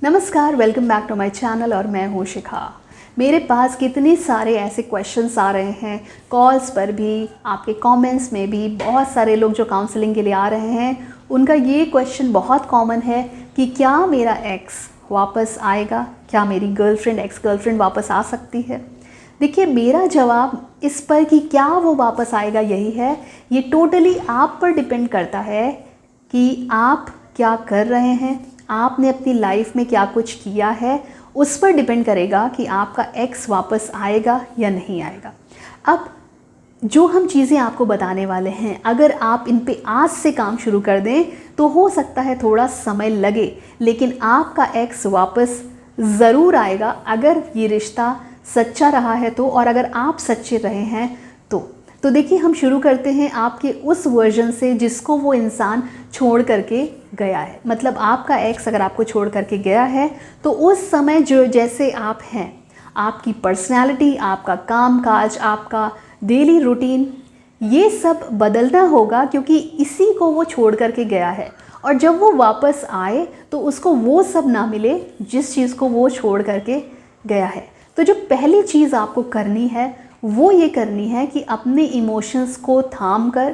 नमस्कार, welcome back to my channel और मैं हूँ शिखा। मेरे पास कितने सारे ऐसे क्वेश्चंस आ रहे हैं, कॉल्स पर भी, आपके कमेंट्स में भी। बहुत सारे लोग जो काउंसलिंग के लिए आ रहे हैं, उनका ये क्वेश्चन बहुत कॉमन है कि क्या मेरा एक्स वापस आएगा, क्या मेरी गर्लफ्रेंड एक्स गर्लफ्रेंड वापस आ सकती है। देखिए, मेरा जवाब इस पर कि क्या वो वापस आएगा यही है। ये टोटली आप पर डिपेंड करता है कि आप क्या कर रहे हैं, आपने अपनी लाइफ में क्या कुछ किया है। उस पर डिपेंड करेगा कि आपका एक्स वापस आएगा या नहीं आएगा। अब जो हम चीज़ें आपको बताने वाले हैं, अगर आप इन पे आज से काम शुरू कर दें तो हो सकता है थोड़ा समय लगे, लेकिन आपका एक्स वापस ज़रूर आएगा अगर ये रिश्ता सच्चा रहा है तो, और अगर आप सच्चे रहे हैं तो देखिए, हम शुरू करते हैं आपके उस वर्जन से जिसको वो इंसान छोड़ करके गया है। मतलब आपका एक्स अगर आपको छोड़ करके गया है तो उस समय जो जैसे आप हैं, आपकी पर्सनैलिटी, आपका कामकाज, आपका डेली रूटीन, ये सब बदलना होगा, क्योंकि इसी को वो छोड़ करके गया है। और जब वो वापस आए तो उसको वो सब ना मिले जिस चीज़ को वो छोड़ करके गया है। तो जो पहली चीज़ आपको करनी है वो ये करनी है कि अपने इमोशंस को थाम कर,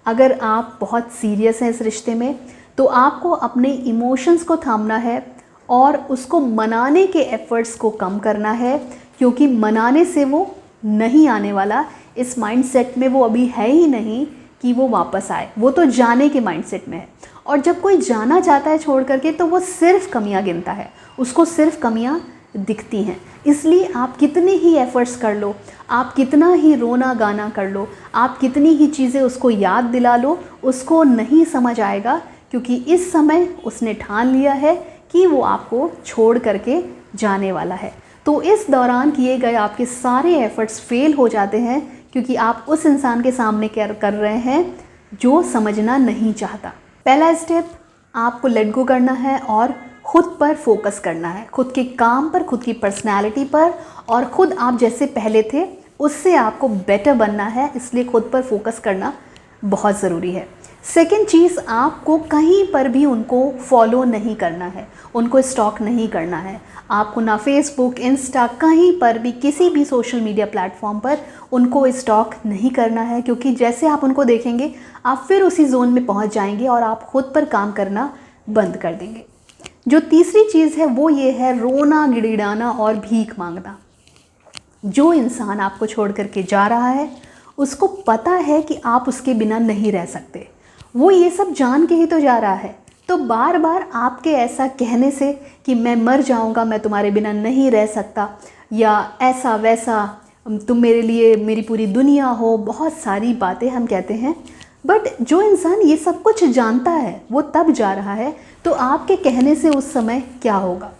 अगर आप बहुत सीरियस हैं इस रिश्ते में, तो आपको अपने इमोशंस को थामना है और उसको मनाने के एफ़र्ट्स को कम करना है, क्योंकि मनाने से वो नहीं आने वाला। इस माइंडसेट में वो अभी है ही नहीं कि वो वापस आए, वो तो जाने के माइंडसेट में है। और जब कोई जाना चाहता है छोड़ करके तो वो सिर्फ कमियां गिनता है, उसको सिर्फ कमियां दिखती हैं। इसलिए आप कितने ही एफ़र्ट्स कर लो, आप कितना ही रोना गाना कर लो, आप कितनी ही चीज़ें उसको याद दिला लो, उसको नहीं समझ आएगा, क्योंकि इस समय उसने ठान लिया है कि वो आपको छोड़ करके जाने वाला है। तो इस दौरान किए गए आपके सारे एफ़र्ट्स फेल हो जाते हैं, क्योंकि आप उस इंसान के सामने क्या कर रहे हैं जो समझना नहीं चाहता। पहला स्टेप, आपको लेट गो करना है और खुद पर फोकस करना है, खुद के काम पर, खुद की पर्सनैलिटी पर, और खुद आप जैसे पहले थे उससे आपको बेटर बनना है। इसलिए खुद पर फोकस करना बहुत ज़रूरी है। सेकंड चीज़, आपको कहीं पर भी उनको फॉलो नहीं करना है, उनको स्टॉक नहीं करना है। आपको ना फेसबुक, इंस्टा, कहीं पर भी, किसी भी सोशल मीडिया प्लेटफॉर्म पर उनको स्टॉक नहीं करना है, क्योंकि जैसे आप उनको देखेंगे आप फिर उसी जोन में पहुंच जाएंगे और आप खुद पर काम करना बंद कर देंगे। जो तीसरी चीज़ है वो ये है रोना, गिड़गिड़ाना और भीख मांगना। जो इंसान आपको छोड़ करके जा रहा है उसको पता है कि आप उसके बिना नहीं रह सकते, वो ये सब जान के ही तो जा रहा है। तो बार बार आपके ऐसा कहने से कि मैं मर जाऊंगा, मैं तुम्हारे बिना नहीं रह सकता, या ऐसा वैसा, तुम मेरे लिए मेरी पूरी दुनिया हो, बहुत सारी बातें हम कहते हैं। बट जो इंसान ये सब कुछ जानता है वो तब जा रहा है, तो आपके कहने से उस समय क्या होगा?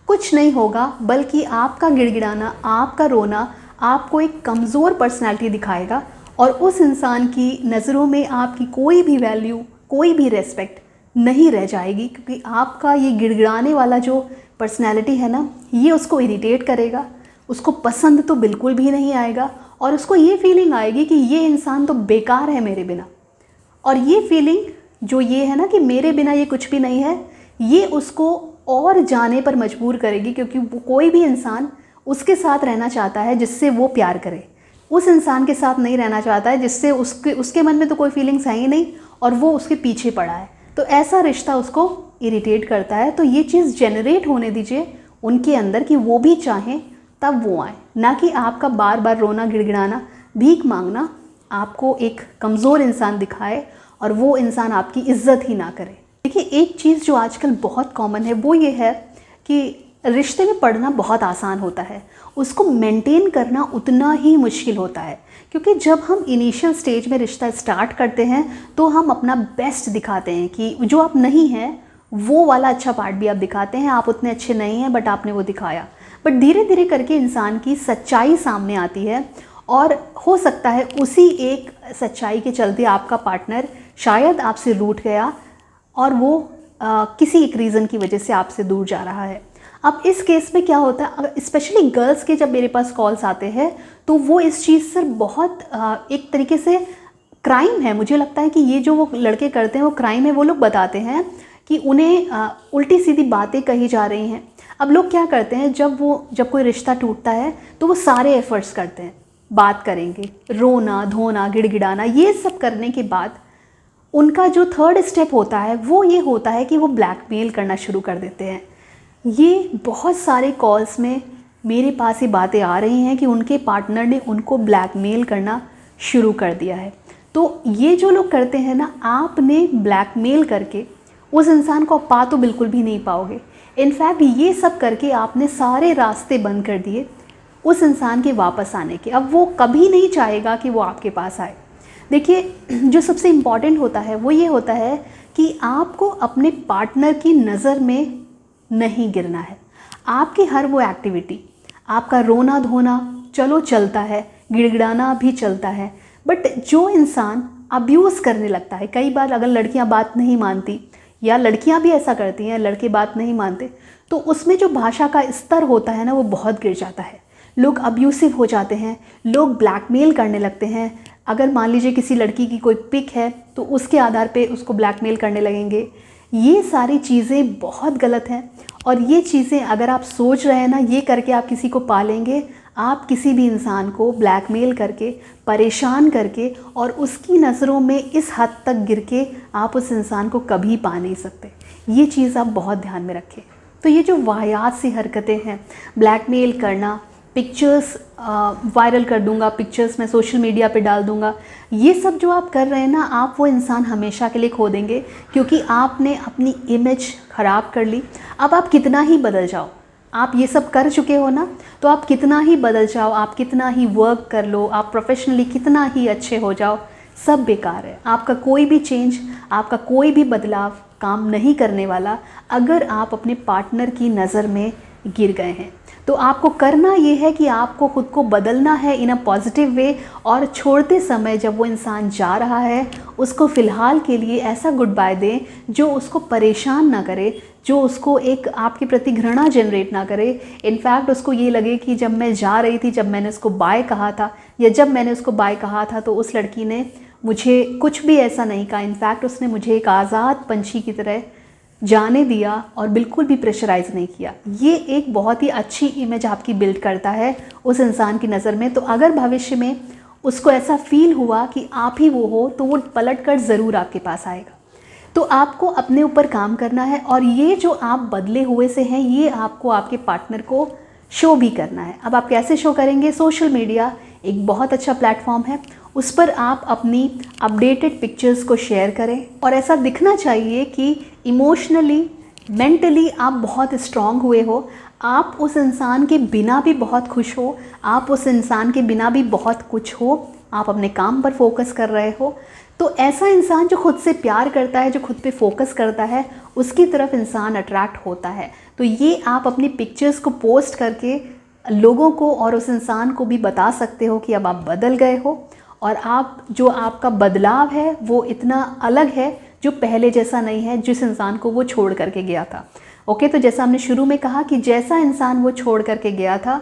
कुछ नहीं होगा, बल्कि आपका गिड़गिड़ाना, आपका रोना आपको एक कमज़ोर पर्सनैलिटी दिखाएगा, और उस इंसान की नज़रों में आपकी कोई भी वैल्यू, कोई भी रेस्पेक्ट नहीं रह जाएगी, क्योंकि आपका ये गिड़गिड़ाने वाला जो पर्सनैलिटी है ना, ये उसको इरिटेट करेगा, उसको पसंद तो बिल्कुल भी नहीं आएगा, और उसको ये फीलिंग आएगी कि ये इंसान तो बेकार है मेरे बिना। और ये फीलिंग जो ये है ना कि मेरे बिना ये कुछ भी नहीं है, ये उसको और जाने पर मजबूर करेगी, क्योंकि कोई भी इंसान उसके साथ रहना चाहता है जिससे वो प्यार करे, उस इंसान के साथ नहीं रहना चाहता है जिससे उसके मन में तो कोई फीलिंग्स है ही नहीं और वो उसके पीछे पड़ा है। तो ऐसा रिश्ता उसको इरिटेट करता है। तो ये चीज़ जनरेट होने दीजिए उनके अंदर कि वो भी चाहें तब वो आए, ना कि आपका बार बार रोना, गिड़गिड़ाना, भीख मांगना आपको एक कमज़ोर इंसान दिखाए और वो इंसान आपकी इज्जत ही ना करे। देखिए, एक चीज़ जो आजकल बहुत कॉमन है वो ये है कि रिश्ते में पढ़ना बहुत आसान होता है, उसको मेंटेन करना उतना ही मुश्किल होता है। क्योंकि जब हम इनिशियल स्टेज में रिश्ता स्टार्ट करते हैं तो हम अपना बेस्ट दिखाते हैं, कि जो आप नहीं हैं वो वाला अच्छा पार्ट भी आप दिखाते हैं, आप उतने अच्छे नहीं हैं बट आपने वो दिखाया। बट धीरे धीरे करके इंसान की सच्चाई सामने आती है, और हो सकता है उसी एक सच्चाई के चलते आपका पार्टनर शायद आपसे रूठ गया और वो किसी एक रीज़न की वजह से आपसे दूर जा रहा है। अब इस केस में क्या होता है, स्पेशली गर्ल्स के जब मेरे पास कॉल्स आते हैं तो वो इस चीज़ से बहुत एक तरीके से क्राइम है, मुझे लगता है कि ये जो वो लड़के करते हैं वो क्राइम है। वो लोग बताते हैं कि कि उन्हें उल्टी सीधी बातें कही जा रही हैं। अब लोग क्या करते हैं, जब कोई रिश्ता टूटता है तो वो सारे एफ़र्ट्स करते हैं, बात करेंगे, रोना धोना गिड़गिड़ाना, ये सब करने के बाद उनका जो थर्ड स्टेप होता है वो ये होता है कि वो ब्लैकमेल करना शुरू कर देते हैं। ये बहुत सारे कॉल्स में मेरे पास ये बातें आ रही हैं कि उनके पार्टनर ने उनको ब्लैकमेल करना शुरू कर दिया है। तो ये जो लोग करते हैं ना, आपने ब्लैकमेल करके उस इंसान को पा तो बिल्कुल भी नहीं पाओगे। इनफैक्ट ये सब करके आपने सारे रास्ते बंद कर दिए उस इंसान के वापस आने के। अब वो कभी नहीं चाहेगा कि वो आपके पास आए। देखिए, जो सबसे इम्पॉर्टेंट होता है वो ये होता है कि आपको अपने पार्टनर की नज़र में नहीं गिरना है। आपकी हर वो एक्टिविटी, आपका रोना धोना चलो चलता है, गिड़गिड़ाना भी चलता है, बट जो इंसान अब्यूज़ करने लगता है, कई बार अगर लड़कियां बात नहीं मानती या लड़कियां भी ऐसा करती हैं, लड़के बात नहीं मानते, तो उसमें जो भाषा का स्तर होता है ना वो बहुत गिर जाता है। लोग अब्यूसिव हो जाते हैं, लोग ब्लैकमेल करने लगते हैं। अगर मान लीजिए किसी लड़की की कोई पिक है तो उसके आधार पे उसको ब्लैकमेल करने लगेंगे। ये सारी चीज़ें बहुत गलत हैं और ये चीज़ें अगर आप सोच रहे हैं ना ये करके आप किसी को पालेंगे, आप किसी भी इंसान को ब्लैकमेल करके, परेशान करके और उसकी नज़रों में इस हद तक गिर के आप उस इंसान को कभी पा नहीं सकते। ये चीज़ आप बहुत ध्यान में रखें। तो ये जो वाहियात सी हरकतें हैं, ब्लैकमेल करना, पिक्चर्स वायरल कर दूंगा, पिक्चर्स मैं सोशल मीडिया पे डाल दूंगा, ये सब जो आप कर रहे हैं ना, आप वो इंसान हमेशा के लिए खो देंगे, क्योंकि आपने अपनी इमेज ख़राब कर ली। अब आप कितना ही बदल जाओ, आप ये सब कर चुके हो ना, तो आप कितना ही बदल जाओ, आप कितना ही वर्क कर लो, आप प्रोफेशनली कितना ही अच्छे हो जाओ, सब बेकार है। आपका कोई भी चेंज, आपका कोई भी बदलाव काम नहीं करने वाला अगर आप अपने पार्टनर की नज़र में गिर गए हैं। तो आपको करना ये है कि आपको खुद को बदलना है इन अ पॉजिटिव वे, और छोड़ते समय जब वो इंसान जा रहा है उसको फ़िलहाल के लिए ऐसा गुड बाय दें जो उसको परेशान ना करे, जो उसको एक आपके प्रति घृणा जनरेट ना करे। इनफैक्ट उसको ये लगे कि जब मैं जा रही थी, जब मैंने उसको बाय कहा था, या जब मैंने उसको बाय कहा था तो उस लड़की ने मुझे कुछ भी ऐसा नहीं कहा। इनफैक्ट उसने मुझे एक आज़ाद पंछी की तरह जाने दिया और बिल्कुल भी प्रेशराइज़ नहीं किया। ये एक बहुत ही अच्छी इमेज आपकी बिल्ड करता है उस इंसान की नज़र में। तो अगर भविष्य में उसको ऐसा फील हुआ कि आप ही वो हो, तो वो पलट कर ज़रूर आपके पास आएगा। तो आपको अपने ऊपर काम करना है, और ये जो आप बदले हुए से हैं ये आपको आपके पार्टनर को शो भी करना है। अब आप कैसे शो करेंगे? सोशल मीडिया एक बहुत अच्छा प्लेटफॉर्म है, उस पर आप अपनी अपडेटेड पिक्चर्स को शेयर करें, और ऐसा दिखना चाहिए कि इमोशनली, मेंटली आप बहुत स्ट्रांग हुए हो, आप उस इंसान के बिना भी बहुत खुश हो, आप उस इंसान के बिना भी बहुत कुछ हो, आप अपने काम पर फोकस कर रहे हो। तो ऐसा इंसान जो खुद से प्यार करता है, जो खुद पे फोकस करता है, उसकी तरफ इंसान अट्रैक्ट होता है। तो ये आप अपनी पिक्चर्स को पोस्ट करके लोगों को और उस इंसान को भी बता सकते हो कि अब आप बदल गए हो, और आप जो आपका बदलाव है वो इतना अलग है, जो पहले जैसा नहीं है जिस इंसान को वो छोड़ करके गया था। ओके, तो जैसा हमने शुरू में कहा कि जैसा इंसान वो छोड़ करके गया था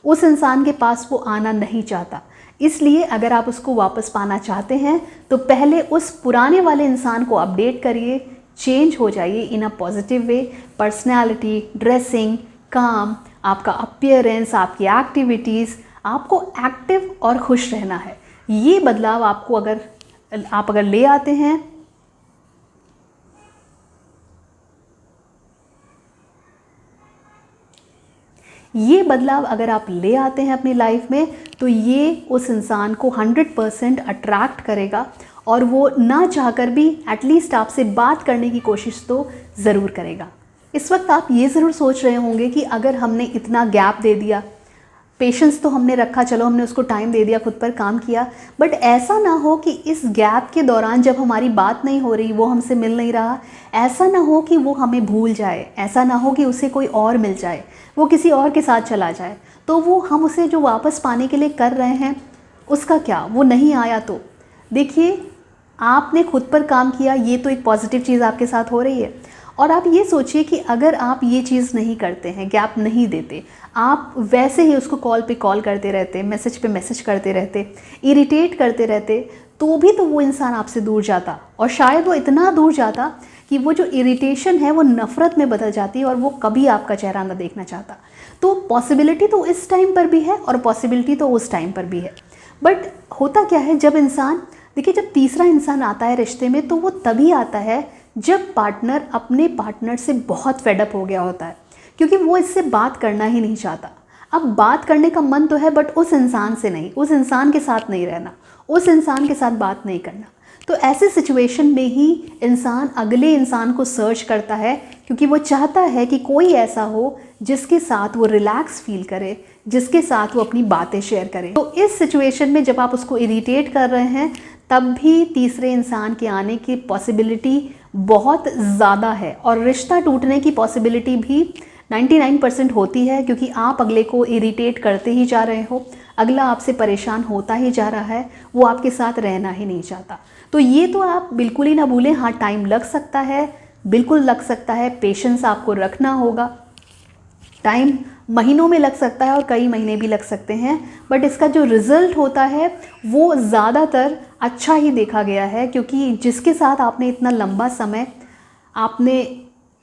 उस इंसान के पास वो आना नहीं चाहता। इसलिए अगर आप उसको वापस पाना चाहते हैं तो पहले उस पुराने वाले इंसान को अपडेट करिए, चेंज हो जाइए in a positive way. Personality, dressing, काम, आपका अपीयरेंस, आपकी एक्टिविटीज़, आपको एक्टिव और खुश रहना है। ये बदलाव आपको अगर ले आते हैं, ये बदलाव अगर आप ले आते हैं अपनी लाइफ में, तो ये उस इंसान को 100% अट्रैक्ट करेगा, और वो ना चाहकर भी एटलीस्ट आपसे बात करने की कोशिश तो ज़रूर करेगा। इस वक्त आप ये ज़रूर सोच रहे होंगे कि अगर हमने इतना गैप दे दिया, पेशेंस तो हमने रखा, चलो हमने उसको टाइम दे दिया, खुद पर काम किया, बट ऐसा ना हो कि इस गैप के दौरान जब हमारी बात नहीं हो रही, वो हमसे मिल नहीं रहा, ऐसा ना हो कि वो हमें भूल जाए, ऐसा ना हो कि उसे कोई और मिल जाए, वो किसी और के साथ चला जाए, तो वो हम उसे जो वापस पाने के लिए कर रहे हैं उसका क्या, वो नहीं आया तो देखिए आपने खुद पर काम किया, ये तो एक पॉजिटिव चीज़ आपके साथ हो रही है। और आप ये सोचिए कि अगर आप ये चीज़ नहीं करते हैं, गैप नहीं देते, आप वैसे ही उसको कॉल पे कॉल करते रहते, मैसेज पे मैसेज करते रहते, इरिटेट करते रहते, तो भी तो वो इंसान आपसे दूर जाता, और शायद वो इतना दूर जाता कि वो जो इरिटेशन है वो नफ़रत में बदल जाती और वो कभी आपका चेहरा ना देखना चाहता। तो पॉसिबिलिटी तो इस टाइम पर भी है और पॉसिबिलिटी तो उस टाइम पर भी है। बट होता क्या है, जब इंसान, देखिए जब तीसरा इंसान आता है रिश्ते में तो वो तभी आता है जब पार्टनर अपने पार्टनर से बहुत फेडअप हो गया होता है, क्योंकि वो इससे बात करना ही नहीं चाहता। अब बात करने का मन तो है बट उस इंसान से नहीं, उस इंसान के साथ नहीं रहना, उस इंसान के साथ बात नहीं करना। तो ऐसे सिचुएशन में ही इंसान अगले इंसान को सर्च करता है, क्योंकि वो चाहता है कि कोई ऐसा हो जिसके साथ वो रिलैक्स फील करे, जिसके साथ वो अपनी बातें शेयर करे। तो इस सिचुएशन में जब आप उसको इरिटेट कर रहे हैं तब भी तीसरे इंसान के आने की पॉसिबिलिटी बहुत ज़्यादा है, और रिश्ता टूटने की पॉसिबिलिटी भी 99% होती है, क्योंकि आप अगले को इरिटेट करते ही जा रहे हो, अगला आपसे परेशान होता ही जा रहा है, वो आपके साथ रहना ही नहीं चाहता। तो ये तो आप बिल्कुल ही ना भूलें, हाँ टाइम लग सकता है, बिल्कुल लग सकता है, पेशेंस आपको रखना होगा। टाइम महीनों में लग सकता है और कई महीने भी लग सकते हैं, बट इसका जो रिज़ल्ट होता है वो ज़्यादातर अच्छा ही देखा गया है, क्योंकि जिसके साथ आपने इतना लंबा समय आपने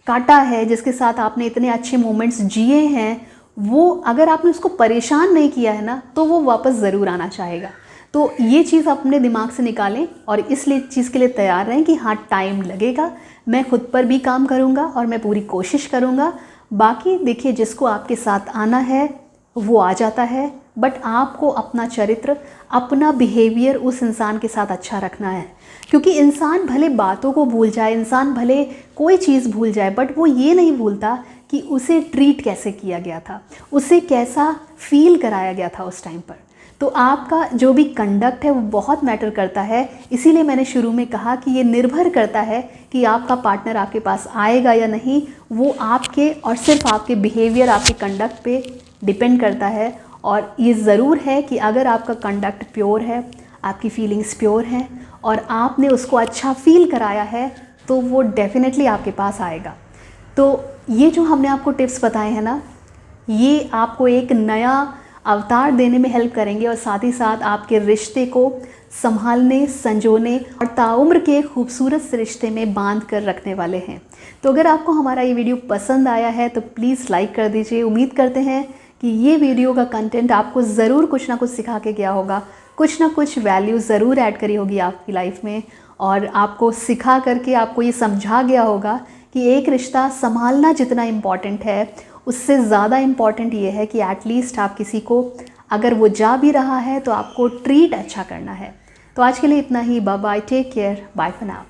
काटा है, जिसके साथ आपने इतने अच्छे मोमेंट्स जिए हैं, वो अगर आपने उसको परेशान नहीं किया है ना तो वो वापस ज़रूर आना चाहेगा। तो ये चीज़ अपने दिमाग से निकालें और इसलिए चीज़ के लिए तैयार रहें कि हाँ टाइम लगेगा, मैं खुद पर भी काम करूँगा और मैं पूरी कोशिश करूँगा। बाकी देखिए, जिसको आपके साथ आना है वो आ जाता है, बट आपको अपना चरित्र, अपना बिहेवियर उस इंसान के साथ अच्छा रखना है। क्योंकि इंसान भले बातों को भूल जाए, इंसान भले कोई चीज़ भूल जाए, बट वो ये नहीं भूलता कि उसे ट्रीट कैसे किया गया था, उसे कैसा फील कराया गया था उस टाइम पर। तो आपका जो भी कंडक्ट है वो बहुत मैटर करता है। इसीलिए मैंने शुरू में कहा कि ये निर्भर करता है कि आपका पार्टनर आपके पास आएगा या नहीं, वो आपके और सिर्फ आपके बिहेवियर, आपके कंडक्ट पे डिपेंड करता है। और ये ज़रूर है कि अगर आपका कंडक्ट प्योर है, आपकी फीलिंग्स प्योर हैं और आपने उसको अच्छा फील कराया है, तो वो डेफिनेटली आपके पास आएगा। तो ये जो हमने आपको टिप्स बताए हैं ना, ये आपको एक नया अवतार देने में हेल्प करेंगे और साथ ही साथ आपके रिश्ते को संभालने, संजोने और ताउम्र के खूबसूरत से रिश्ते में बांध कर रखने वाले हैं। तो अगर आपको हमारा ये वीडियो पसंद आया है तो प्लीज़ लाइक कर दीजिए। उम्मीद करते हैं कि ये वीडियो का कंटेंट आपको ज़रूर कुछ ना कुछ सिखा के गया होगा, कुछ ना कुछ वैल्यू ज़रूर ऐड करी होगी आपकी लाइफ में, और आपको सिखा करके आपको ये समझा गया होगा कि एक रिश्ता संभालना जितना इम्पॉर्टेंट है, उससे ज़्यादा इम्पॉर्टेंट ये है कि एटलीस्ट आप किसी को, अगर वो जा भी रहा है तो आपको ट्रीट अच्छा करना है। तो आज के लिए इतना ही। Bye bye, take care, bye for now.